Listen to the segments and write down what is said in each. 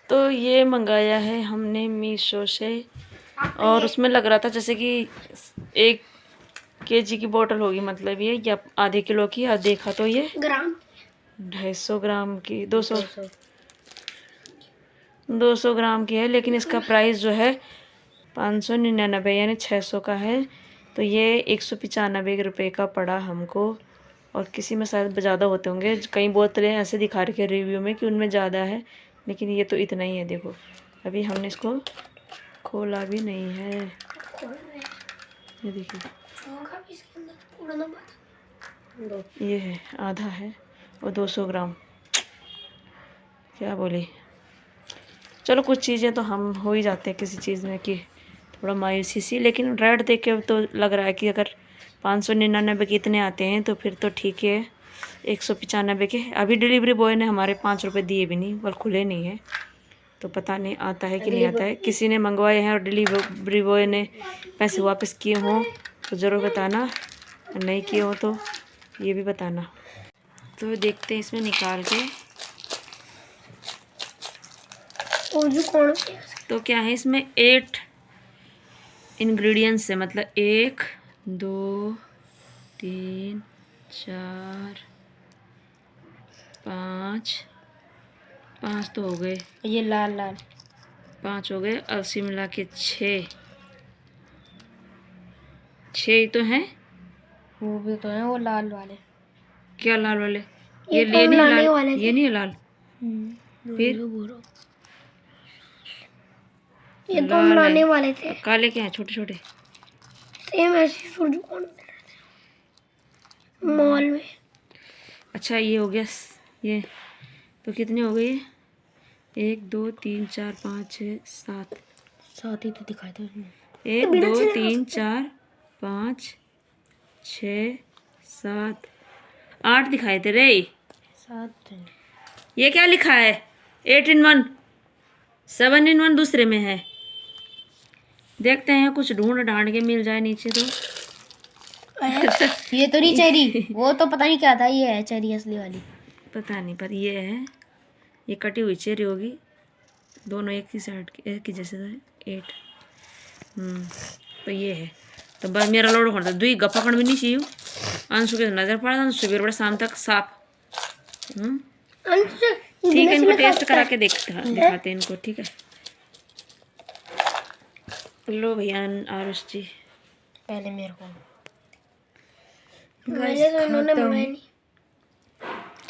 तो ये मंगाया है हमने मीशो से, और उसमें लग रहा था जैसे कि 1 kg की बोतल होगी, मतलब ये या आधे किलो की। और देखा तो ये ग्राम 250 ग्राम की 200 ग्राम की है, लेकिन इसका प्राइस जो है 599 यानी 600 का है। तो ये 195 रुपये का पड़ा हमको। और किसी में शायद ज़्यादा होते होंगे, कई बोतलें ऐसे दिखा रखे रिव्यू में कि उनमें ज़्यादा है, लेकिन ये तो इतना ही है। देखो अभी हमने इसको खोला भी नहीं है, ये देखिए ये है, आधा है और 200 ग्राम। क्या बोले, चलो कुछ चीज़ें तो हम हो ही जाते हैं किसी चीज़ में कि थोड़ा मायूसी सी, लेकिन रेट देख के तो लग रहा है कि अगर 599 के इतने आते हैं तो फिर तो ठीक है। 195 के अभी डिलीवरी बॉय ने हमारे 5 रुपये दिए भी नहीं, पर खुले नहीं है, तो पता नहीं आता है कि नहीं आता है। किसी ने मंगवाए हैं और डिलीवरी बॉय ने पैसे वापस किए हों तो ज़रूर बताना, नहीं किए हो तो ये भी बताना। तो देखते हैं इसमें निकाल के तो क्या है इसमें 8 इंग्रेडिएंट्स है, मतलब 1 2 3 4 5 तो हो गए, ये लाल 5 हो गए, अस्सी मिला के 6 तो हैं। वो भी तो है, वो लाल वाले। क्या लाल वाले? ये नहीं लाल, वाले ये नहीं है लाल। फिर ये तो हम लाने वाले थे। काले क्या है? छोटे छोटे सेम ऐसी दुकान मॉल में। अच्छा ये हो गया, ये तो कितने हो गए? 1 2 3 4 5 6 7 ही तो दिखाया था उसने। 1 2 3 4 5 6 7 8 दिखाए थे रे। 7 ये क्या लिखा है? 8 in 1 7 in 1 दूसरे में है। देखते हैं कुछ ढूंढ ढांड के मिल जाए नीचे तो। ये तो नहीं चेरी, वो तो पता नहीं क्या था। ये है चेरी असली वाली। पता नहीं, पर ये है, ये कटी हुई चेरी होगी। दोनों एक ही साइड की, एक ही जैसे था। 8 तो ये है। तो बस मेरा लोड करता दुई गप्पा भी नहीं चाहिए। अंशु के नजर पड़ा था सुबह बड़े शाम तक साफ। ठीक है, इनको टेस्ट करा के दिखाते हैं इनको, ठीक है। लो भैया आरुष जी, पहले मेरे को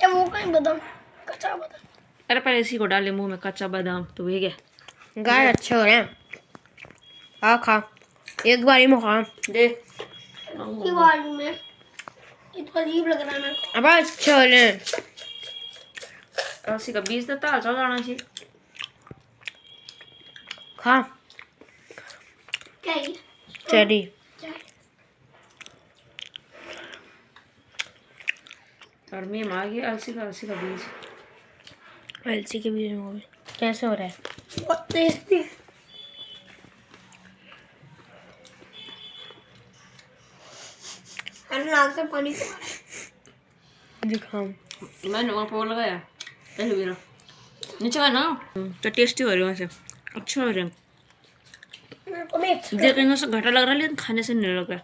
वो कहीं बादाम, कच्चा बादाम। अरे पहले इसी को डाले मुंह में, कच्चा बादाम तो ये क्या गाय अच्छे हो रहे हैं। खा एक बारी में खा दे। में ये तो अजीब लग रहा है मेरे को। अब अच्छे हो रहे हैं। ऐसी का बीज देता है, चल जाना चाहिए। खा क्या है? चेरी। और मैं आ गया अलसी का बीज। अलसी के बीज में कैसे हो रहा है? बहुत टेस्टी। नाक से पानी दिखाऊं? मैंने वहाँ पोल लगाया पहले मेरा नीचे है ना, तो टेस्टी हो रही है वैसे, अच्छा हो रहा है। देखने से घाटा लग रहा है लेकिन खाने से नहीं लग रहा।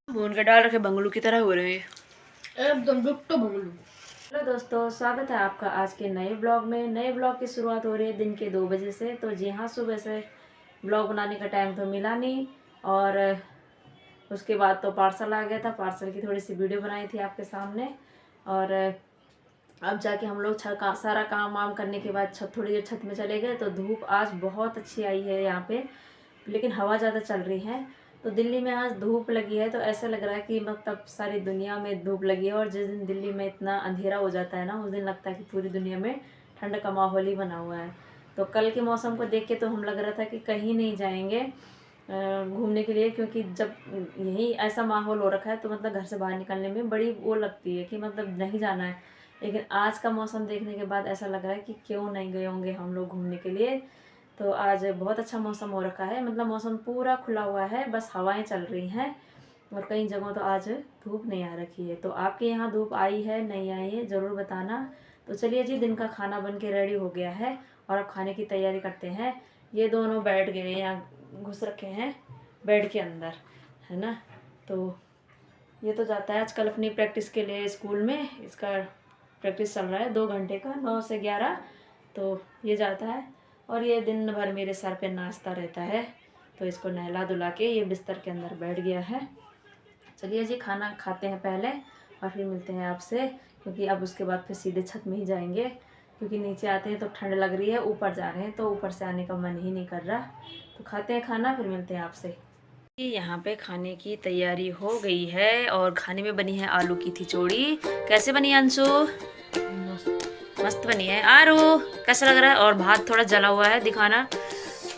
भून के डाल रखे बंगलू की तरह हो रहे हैं एकदम डुट्टो बंगलू। हेलो दोस्तों, स्वागत है आपका आज के नए ब्लॉग में। नए ब्लॉग की शुरुआत हो रही है दिन के 2 बजे से। तो जी हाँ, सुबह से ब्लॉग बनाने का टाइम तो मिला नहीं, और उसके बाद तो पार्सल आ गया था। पार्सल की थोड़ी सी वीडियो बनाई थी आपके सामने, और अब जाके हम लोग सारा काम वाम करने के बाद थोड़ी देर छत में चले गए। तो धूप आज बहुत अच्छी आई है यहाँ पे, लेकिन हवा ज़्यादा चल रही है। तो दिल्ली में आज धूप लगी है, तो ऐसा लग रहा है कि मतलब सारी दुनिया में धूप लगी है। और जिस दिन दिल्ली में इतना अंधेरा हो जाता है ना, उस दिन लगता है कि पूरी दुनिया में ठंड का माहौल ही बना हुआ है। तो कल के मौसम को देख के तो हम लग रहा था कि कहीं नहीं जाएंगे घूमने के लिए, क्योंकि जब यही ऐसा माहौल हो रखा है तो मतलब घर से बाहर निकलने में बड़ी वो लगती है कि मतलब नहीं जाना है। लेकिन आज का मौसम देखने के बाद ऐसा लग रहा है कि क्यों नहीं गए होंगे हम लोग घूमने के लिए। तो आज बहुत अच्छा मौसम हो रखा है, मतलब मौसम पूरा खुला हुआ है, बस हवाएं चल रही हैं। और कई जगहों तो आज धूप नहीं आ रखी है। तो आपके यहाँ धूप आई है नहीं आई है ज़रूर बताना। तो चलिए जी, दिन का खाना बन के रेडी हो गया है और अब खाने की तैयारी करते हैं। ये दोनों बैठ गए, यहाँ घुस रखे हैं बेड के अंदर, है ना। तो ये तो जाता है आजकल अपनी प्रैक्टिस के लिए स्कूल में, इसका प्रैक्टिस चल रहा है 2 घंटे का, 9 से 11। तो ये जाता है और ये दिन भर मेरे सर पे नाचता रहता है। तो इसको नहला धुला के ये बिस्तर के अंदर बैठ गया है। चलिए जी, खाना खाते हैं पहले और फिर मिलते हैं आपसे, क्योंकि अब उसके बाद फिर सीधे छत में ही जाएंगे, क्योंकि नीचे आते हैं तो ठंड लग रही है, ऊपर जा रहे हैं तो ऊपर से आने का मन ही नहीं कर रहा। तो खाते हैं खाना, फिर मिलते हैं आपसे। यहाँ पे खाने की तैयारी हो गई है और खाने में बनी है आलू की खिचड़ी। कैसे बनी है अंशु? मस्त बनी है। आरू कैसा लग रहा है? और भात थोड़ा जला हुआ है, दिखाना।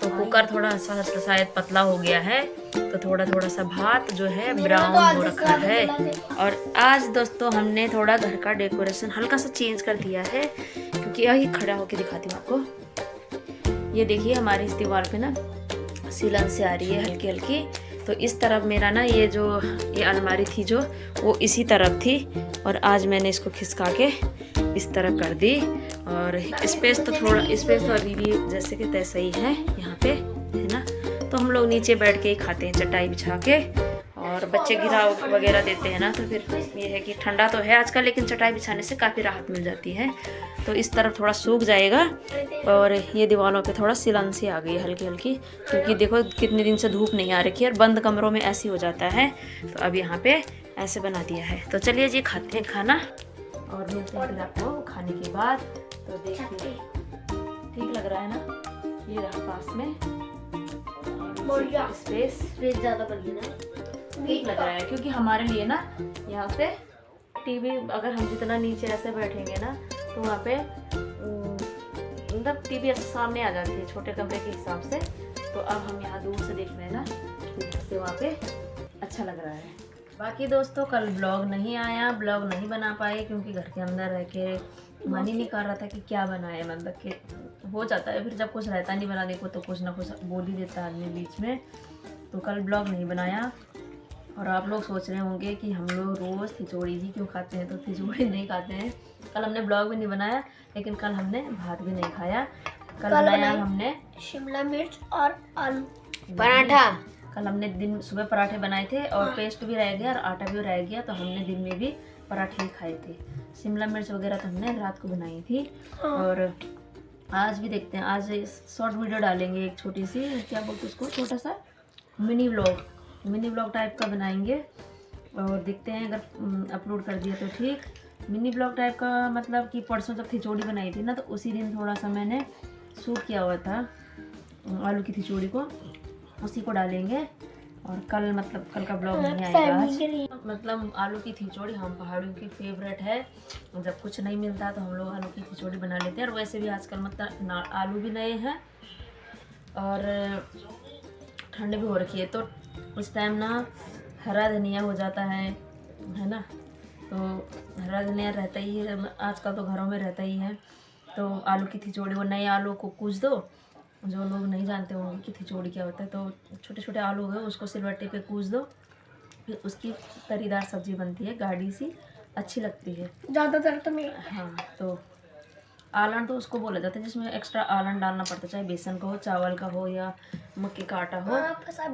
तो कुकर थोड़ा सा शायद पतला हो गया है, तो थोड़ा थोड़ा सा भात जो है ब्राउन हो रखा है। और आज दोस्तों हमने थोड़ा घर का डेकोरेशन हल्का सा चेंज कर दिया है, क्योंकि यही खड़ा होके दिखाती हूँ आपको। ये देखिए, हमारी इस दीवार पे ना सिलन से आ रही है हल्की हल्की। तो इस तरफ मेरा ना ये अलमारी थी जो, वो इसी तरफ थी, और आज मैंने इसको खिसका के इस तरफ कर दी। और स्पेस तो अभी भी जैसे कि तैसे ही है यहाँ पे, है ना। तो हम लोग नीचे बैठ के ही खाते हैं चटाई बिछा के, और बच्चे गिरा वगैरह देते हैं ना, तो फिर ये है कि ठंडा तो है आजकल, लेकिन चटाई बिछाने से काफ़ी राहत मिल जाती है। तो इस तरफ थोड़ा सूख जाएगा। और ये दीवारों पे थोड़ा सिलन सी आ गई है हल्की हल्की, क्योंकि देखो कितने दिन से धूप नहीं आ रखी है और बंद कमरों में ऐसी हो जाता है। तो अब यहाँ पे ऐसे बना दिया है। तो चलिए जी, खाते हैं खाना और मिलते हैं फिर आपको खाने के बाद। तो देखिए, ठीक लग रहा है ना, ये रहा पास में स्पेस ज़्यादा बड़ी है, ठीक लग रहा है, क्योंकि हमारे लिए ना यहाँ पे टीवी, अगर हम जितना नीचे ऐसे बैठेंगे ना, तो वहाँ पे मतलब टीवी ऐसे सामने आ जाती है छोटे कमरे के हिसाब से। तो अब हम यहाँ दूर से देख रहे हैं ना, इससे वहाँ पे अच्छा लग रहा है। बाकी दोस्तों, कल ब्लॉग नहीं आया, ब्लॉग नहीं बना पाए, क्योंकि घर के अंदर रह के मन ही नहीं कर रहा था कि क्या बनाए। मतलब कि हो जाता है फिर जब कुछ रहता नहीं बनाने को, तो कुछ ना कुछ बोल ही देता है आदमी बीच में। तो कल ब्लॉग नहीं बनाया। और आप लोग सोच रहे होंगे कि हम लोग रोज़ खिचड़ी ही क्यों खाते हैं, तो खिचड़ी नहीं खाते हैं। कल हमने ब्लॉग भी नहीं बनाया, लेकिन कल हमने भात भी नहीं खाया। कल बनाया हमने शिमला मिर्च और आलू पराठा। कल हमने दिन सुबह पराठे बनाए थे, और पेस्ट भी रह गया और आटा भी रह गया, तो हमने दिन में भी पराठे ही खाए थे। शिमला मिर्च वगैरह तो हमने रात को बनाई थी। और आज भी देखते हैं, आज शॉर्ट वीडियो डालेंगे, एक छोटी सी, क्या बोलते उसको, छोटा सा मिनी व्लॉग टाइप का बनाएंगे। और देखते हैं, अगर अपलोड कर दिया तो ठीक। मिनी व्लॉग टाइप का मतलब कि परसों जब खिचड़ी बनाई थी ना, तो उसी दिन थोड़ा सा मैंने शूट किया हुआ था आलू की खिचड़ी को, उसी को डालेंगे। और कल कल का ब्लॉग नहीं आएगा आज। मतलब आलू की खिचड़ी हम पहाड़ियों की फेवरेट है। जब कुछ नहीं मिलता तो हम लोग आलू की खिचड़ी बना लेते हैं। और वैसे भी आजकल मतलब आलू भी नए हैं और ठंड भी हो रखी है, तो उस टाइम ना हरा धनिया हो जाता है ना। तो हरा धनिया रहता ही है आजकल, तो घरों में रहता ही है। तो आलू की खिचड़ी, वो नए आलू को कूच दो, जो लोग नहीं जानते होंगे कि खिचड़ी क्या होता है, तो छोटे छोटे आलू है उसको सिलबट्टे पे कूच दो, फिर उसकी तरीदार सब्जी बनती है, गाढ़ी सी, अच्छी लगती है ज़्यादातर तो मैं। हाँ, तो आलन तो उसको बोला जाता है जिसमें एक्स्ट्रा आलन डालना पड़ता है, चाहे बेसन का हो, चावल का हो, या मक्के का आटा हो।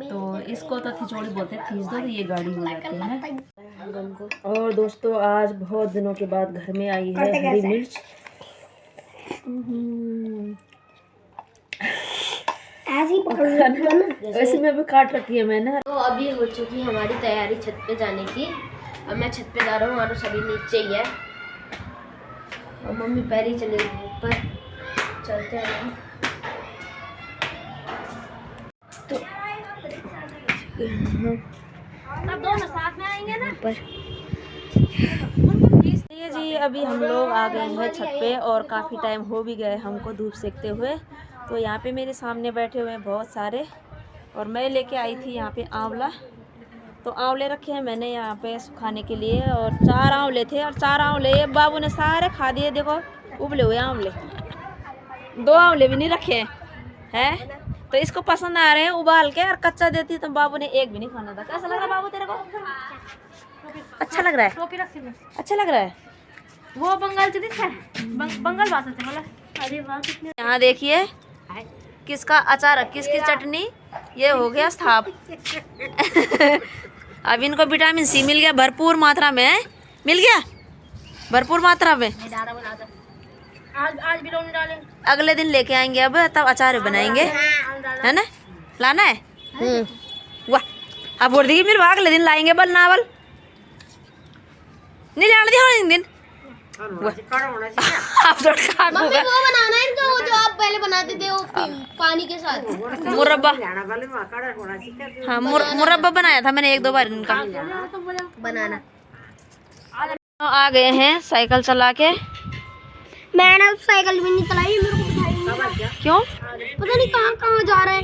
तो इसको तो खिचड़ी बोलते हैं, खींच दो तो ये गाढ़ी हो जाती है। और दोस्तों, आज बहुत दिनों के बाद घर में आई है हरी मिर्च। वैसे में भी काट रखी है मैंने। तो अभी हो चुकी है हमारी तैयारी छत पे जाने की। अब मैं छत पे जा रहा हूँ और सभी नीचे ही है, और मम्मी पैर ही चले गई ऊपर। चलते हैं तो अब दोनों साथ में आएंगे ना ऊपर। जी, अभी हम लोग आ गए हैं छत पे, और काफ़ी टाइम हो भी गए हमको धूप सेकते हुए। तो यहाँ पे मेरे सामने बैठे हुए हैं बहुत सारे, और मैं लेके आई थी यहाँ पे आंवला। तो आंवले रखे हैं मैंने यहाँ पे सुखाने के लिए, और 4 आंवले थे, और 4 आंवले बाबू ने सारे खा दिए। देखो उबले हुए आंवले, 2 आंवले भी नहीं रखे हैं। तो इसको पसंद आ रहे हैं उबाल के, और कच्चा देती तो बाबू ने एक भी नहीं खाना था। कैसा लग रहा है बाबू तेरे को? अच्छा लग रहा है? अच्छा लग रहा है। वो बंगाल से दिखा बंगाल भाषा से बोला। अरे वाह कितने। यहाँ देखिए किसका अचार, किसकी चटनी, ये हो गया साफ। अब इनको विटामिन सी मिल गया भरपूर मात्रा में, मिल गया भरपूर मात्रा में। आज भी लोग डाले, अगले दिन लेके आएंगे अब, तब अचार बनाएंगे, है ना? लाना है। वाह, अब बोल दी फिर अगले दिन लाएंगे बल नावल नहीं लाना दिया दिन। आप मम्मी वो बनाना है इनका, वो जो आप पहले बनाते थे वो पानी के साथ मुरब्बा। हाँ मुरब्बा बनाया था मैंने 1-2 बार इनका। बनाना। आ गए हैं साइकिल चला के। मैंने साइकिल भी नहीं चलाई, मेरे को बताइए क्यों? पता नहीं कहाँ कहाँ जा रहा है,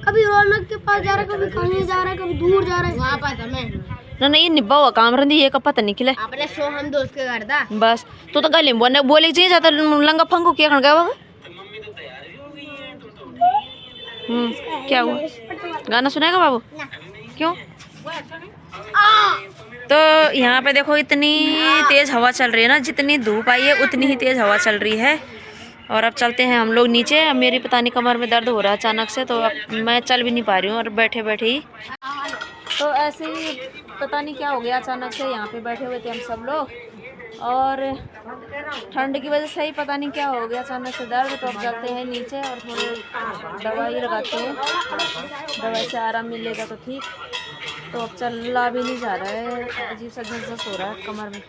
कभी रौनक के पास जा रहा है, कभी कहीं जा रहा है, कभी दूर जा रहा है। वहाँ पर था मैं ना नहीं निब्बा हुआ काम रही ये का पता निकले। अपने सो हम दोस्त के घर था बस तू तो गली बोलने बोले चाहिए जाता लंगा फंगू क्या खड़ गया वो। क्या हुआ? गाना सुनेगा बाबू? क्यों? तो यहाँ पे देखो इतनी तेज हवा चल रही है ना, जितनी धूप आई है उतनी ही तेज हवा चल रही है। और अब चलते हैं हम लोग नीचे। अब मेरी पता नहीं कमर में दर्द हो रहा है अचानक से, तो अब मैं चल भी नहीं पा रही हूँ और बैठे बैठे ही तो ऐसे ही पता नहीं क्या हो गया अचानक से। यहाँ पे बैठे हुए थे हम सब लोग और ठंड की वजह से ही पता नहीं क्या हो गया अचानक से दर्द। तो अब जाते हैं नीचे और थोड़ी दवाई लगाते हैं, दवाई से आराम मिलेगा तो ठीक। तो अब चला भी नहीं जा रहा है, अजीब सा झंझस हो रहा है कमर में।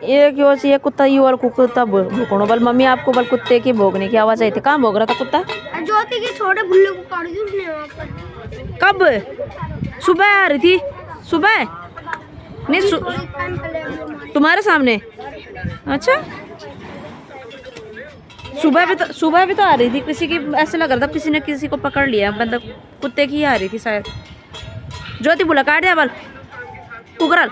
ये क्यों चाहिए कुत्ता? यू वाला कुत्ता भोकनो बल मम्मी आपको बल कुत्ते की भोगने की आवाज आई थी। कहाँ भोग रहा था कुत्ता? ज्योति के छोटे भुल्ले को काट दी उसने वहाँ पर। कब? सुबह आ रही थी? सुबह नहीं तुम्हारे सामने? अच्छा सुबह भी तो आ रही थी किसी की, ऐसे लग रहा था किसी ने किसी को पकड़ लिया, मतलब कुत्ते की ही आ रही थी शायद। ज्योति बोला काट दिया बल कुकरल।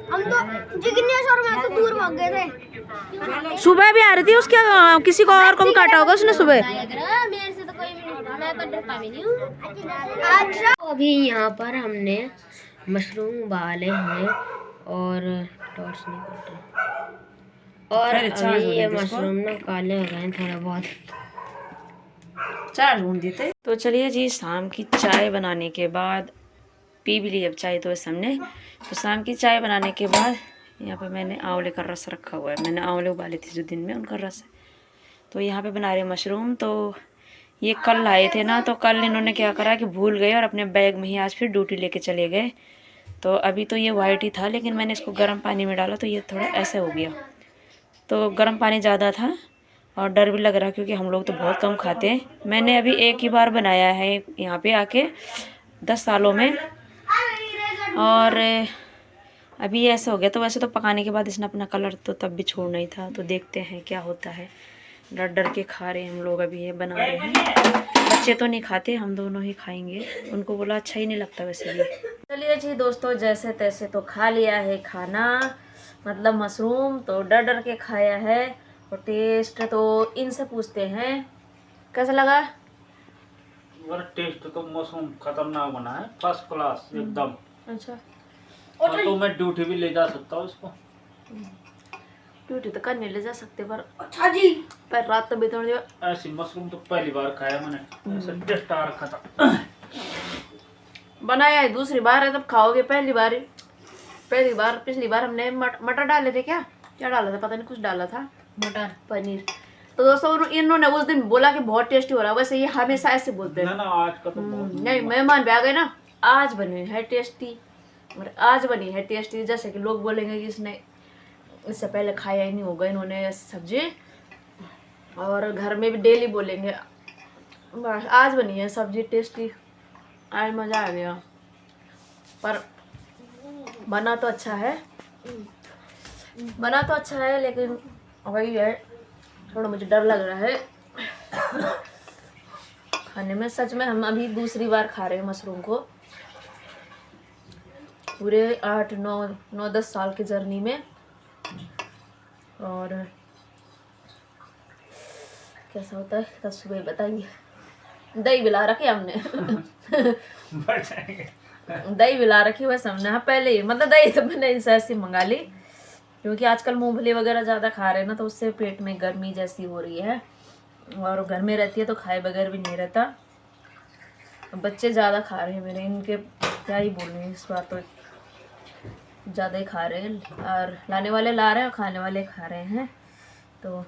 हम तो जिग्नेश और मैं तो दूर भाग गए थे। सुबह भी आ रही थी उसके, किसी को और को भी काटा होगा उसने सुबह। मेरे से तो कोई भी नहीं, मैं तो डरता भी नहीं हूँ। अच्छा अभी यहाँ पर हमने मशरूम उबाले हैं और टॉर्च नहीं करते, और अभी ये मशरूम ना काले हो गए हैं थोड़ा बहुत। चाय ढूंढ देते। तो चलिए जी, शाम की चाय बनाने के बाद पी भी ली अब चाय तो हमने। तो शाम की चाय बनाने के बाद यहाँ पे मैंने आंवले का रस रखा हुआ है। मैंने आंवले उबाले थे जो दिन में, उनका रस है। तो यहाँ पे बना रहे मशरूम। तो ये कल लाए थे ना, तो कल इन्होंने क्या करा कि भूल गए और अपने बैग में ही आज फिर ड्यूटी लेके चले गए। तो अभी तो ये वाइट ही था, लेकिन मैंने इसको गर्म पानी में डाला तो ये थोड़ा ऐसे हो गया। तो गर्म पानी ज़्यादा था और डर भी लग रहा क्योंकि हम लोग तो बहुत कम खाते हैं। मैंने अभी एक ही बार बनाया है यहाँ पे आके 10 सालों में, और अभी ऐसा हो गया। तो वैसे तो पकाने के बाद इसने अपना कलर तो तब भी छोड़ना ही था। तो देखते हैं क्या होता है। डर डर के खा रहे हैं हम लोग, अभी ये बना रहे हैं। बच्चे तो नहीं खाते, हम दोनों ही खाएंगे। उनको बोला अच्छा ही नहीं लगता वैसे भी। चलिए जी दोस्तों, जैसे तैसे तो खा लिया है खाना, मतलब मशरूम तो डर डर के खाया है। और टेस्ट तो इनसे पूछते हैं कैसा लगा। टेस्ट तो मशरूम खतरनाक बना है, फर्स्ट क्लास एकदम। अच्छा तो मैं ड्यूटी भी ले जा सकता हूँ इसको। ड्यूटी तो करने ले जा सकते पर अच्छा जी पर रात तो बिताने दो। ऐसी मशरूम तो पहली बार खाया मैंने, ऐसा टेस्ट आ रखा था। बनाया है दूसरी बार है तब खाओगे। पहली बार पिछली बार हमने मटर डाले थे। क्या डाला था पता नहीं, कुछ डाला था, मटर पनीर। तो दोस्तों इन्होंने उस दिन बोला कि बहुत टेस्टी हो रहा है। वैसे ये हमेशा ऐसे बोलते हैं ना आज का तो नहीं, मेहमान भी आ गए ना, आज बनी है टेस्टी, और आज बनी है टेस्टी। जैसे कि लोग बोलेंगे कि इसने इससे पहले खाया ही नहीं होगा इन्होंने सब्जी, और घर में भी डेली बोलेंगे बस आज बनी है सब्जी टेस्टी, आज मज़ा आ गया। पर बना तो अच्छा है, लेकिन वही है थोड़ा मुझे डर लग रहा है खाने में। सच में हम अभी दूसरी बार खा रहे हैं मशरूम को, पूरे 8-9-10 साल की जर्नी में। और कैसा होता है कल सुबह बताएंगे। दही मिला रखी हमने दही मिला रखी बस हमने, हाँ पहले ही, मतलब दही तो मैंने ऐसी मंगा ली क्योंकि आजकल मूंगफली वगैरह ज़्यादा खा रहे हैं ना, तो उससे पेट में गर्मी जैसी हो रही है, और घर में रहती है तो खाए बगैर भी नहीं रहता। बच्चे ज़्यादा खा रहे हैं मेरे, इनके क्या ही बोलूँ, इस बार तो ज़्यादा ही खा रहे हैं, और लाने वाले ला रहे हैं और खाने वाले खा रहे हैं, तो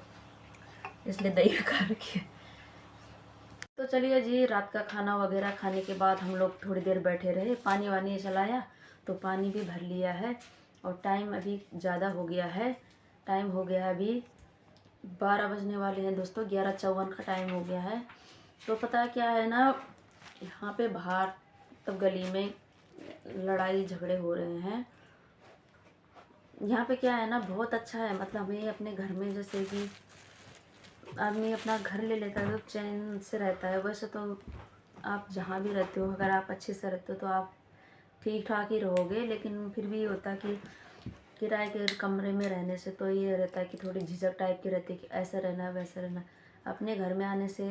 इसलिए दही भी खा रखी है। तो चलिए जी, रात का खाना वगैरह खाने के बाद हम लोग थोड़ी देर बैठे रहे, पानी वानी चलाया तो पानी भी भर लिया है, और टाइम अभी ज़्यादा हो गया है, टाइम हो गया है अभी 12 बजने वाले हैं दोस्तों, 11:54 का टाइम हो गया है। तो पता है क्या है ना, यहाँ पे बाहर तब गली में लड़ाई झगड़े हो रहे हैं। यहाँ पे क्या है ना, बहुत अच्छा है, मतलब हमें अपने घर में जैसे कि आदमी अपना घर ले लेता है तो चैन से रहता है। वैसे तो आप जहाँ भी रहते हो, अगर आप अच्छे से रहते हो तो आप ठीक ठाक ही रहोगे, लेकिन फिर भी ये होता है कि किराए के कमरे में रहने से तो ये रहता है कि थोड़ी झिझक टाइप की रहती है कि ऐसा रहना है वैसा रहना। अपने घर में आने से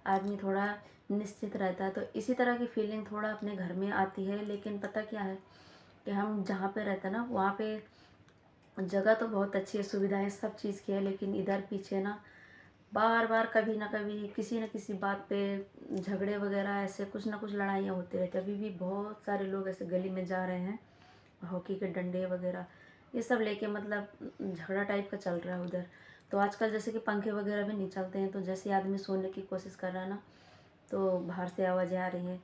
आदमी थोड़ा निश्चित रहता है, तो इसी तरह की फीलिंग थोड़ा अपने घर में आती है। लेकिन पता क्या है कि हम जहाँ पे रहते हैं ना, वहाँ पे जगह तो बहुत अच्छी है, सुविधाएं सब चीज़ की है, लेकिन इधर पीछे ना बार बार कभी ना कभी किसी न किसी बात पे झगड़े वगैरह, ऐसे कुछ ना कुछ लड़ाइयाँ होती रहती है। अभी भी बहुत सारे लोग ऐसे गली में जा रहे हैं, हॉकी के डंडे वगैरह ये सब लेके, मतलब झगड़ा टाइप का चल रहा है उधर। तो आजकल जैसे कि पंखे वगैरह भी नहीं चलते हैं, तो जैसे आदमी सोने की कोशिश कर रहा है ना, तो बाहर से आवाज़ें आ रही हैं,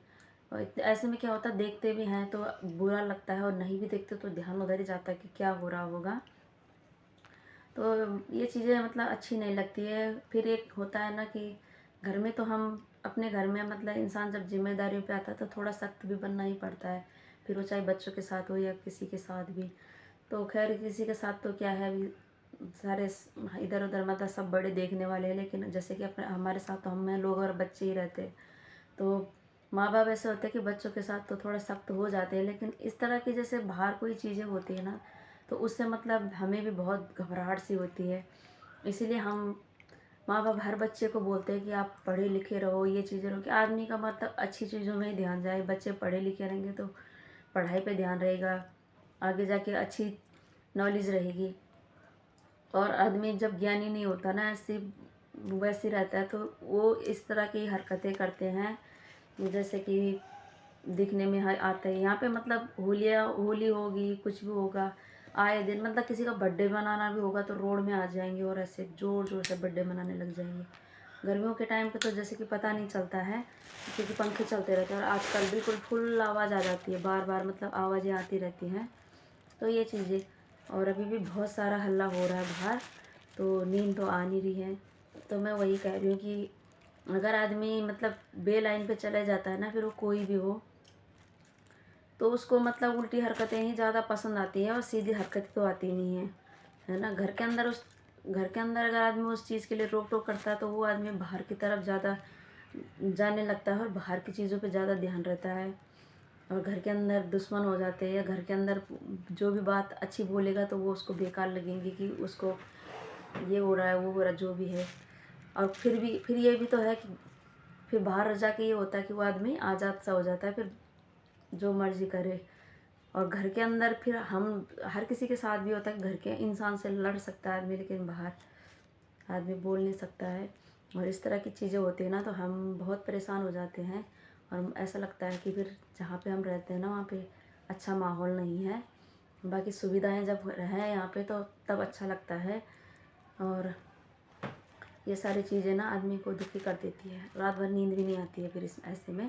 और ऐसे में क्या होता है, देखते भी हैं तो बुरा लगता है, और नहीं भी देखते तो ध्यान उधर ही जाता है कि क्या हो रहा होगा। तो ये चीज़ें मतलब अच्छी नहीं लगती है। फिर एक होता है ना कि घर में तो हम अपने घर में, मतलब इंसान जब जिम्मेदारियों पे आता है तो थोड़ा सख्त भी बनना ही पड़ता है, फिर वो चाहे बच्चों के साथ हो या किसी के साथ भी। तो खैर किसी के साथ तो क्या है, अभी सारे इधर उधर मतलब सब बड़े देखने वाले हैं, लेकिन जैसे कि अपने हमारे साथ तो हम लोग और बच्चे ही रहते हैं, तो माँ बाप ऐसे होते हैं कि बच्चों के साथ तो थोड़ा सख्त हो जाते हैं। लेकिन इस तरह की जैसे बाहर कोई चीज़ें होती है ना, तो उससे मतलब हमें भी बहुत घबराहट सी होती है। इसीलिए हम माँ बाप हर बच्चे को बोलते हैं कि आप पढ़े लिखे रहो, ये चीज़ें रहो, कि आदमी का मतलब अच्छी चीज़ों में ही ध्यान जाए। बच्चे पढ़े लिखे रहेंगे तो पढ़ाई पे ध्यान रहेगा, आगे जाके अच्छी नॉलेज रहेगी। और आदमी जब ज्ञानी नहीं होता ना, ऐसे वैसे रहता है, तो वो इस तरह की हरकतें करते हैं, जैसे कि दिखने में आता है। यहाँ पे मतलब होली होगी, कुछ भी होगा, आए दिन मतलब किसी का बर्थडे मनाना भी होगा तो रोड में आ जाएंगे और ऐसे ज़ोर ज़ोर से बर्थडे मनाने लग जाएंगे। गर्मियों के टाइम पे तो जैसे कि पता नहीं चलता है, क्योंकि पंखे चलते रहते हैं, और आजकल बिल्कुल फुल आवाज़ आ जाती है, बार बार मतलब आवाज़ें आती रहती हैं। तो ये चीज़ें, और अभी भी बहुत सारा हल्ला हो रहा है बाहर, तो नींद तो आ नहीं रही है। तो मैं वही कह रही हूँ कि अगर आदमी मतलब बे लाइन पे चले जाता है ना, फिर वो कोई भी हो, तो उसको मतलब उल्टी हरकतें ही ज़्यादा पसंद आती हैं, और सीधी हरकतें तो आती नहीं है, है ना। घर के अंदर अगर आदमी उस चीज़ के लिए रोक टोक करता है, तो वो आदमी बाहर की तरफ ज़्यादा जाने लगता है, और बाहर की चीज़ों पे ज़्यादा ध्यान रहता है, और घर के अंदर दुश्मन हो जाते हैं, या घर के अंदर जो भी बात अच्छी बोलेगा तो वो उसको बेकार लगेंगी कि उसको ये हो रहा है वो हो रहा है, जो भी है। और फिर ये भी तो है कि फिर बाहर जाके ये होता है कि वो आदमी आज़ाद सा हो जाता है, फिर जो मर्जी करे। और घर के अंदर फिर हम हर किसी के साथ भी होता है कि घर के इंसान से लड़ सकता है आदमी, लेकिन बाहर आदमी बोल नहीं सकता है। और इस तरह की चीज़ें होती है ना, तो हम बहुत परेशान हो जाते हैं, और ऐसा लगता है कि फिर जहाँ पे हम रहते हैं ना, वहाँ पे अच्छा माहौल नहीं है। बाकी सुविधाएं जब हैं यहाँ पे तो तब अच्छा लगता है, और ये सारी चीज़ें ना आदमी को दुखी कर देती है, रात भर नींद भी नहीं आती है फिर इस ऐसे में।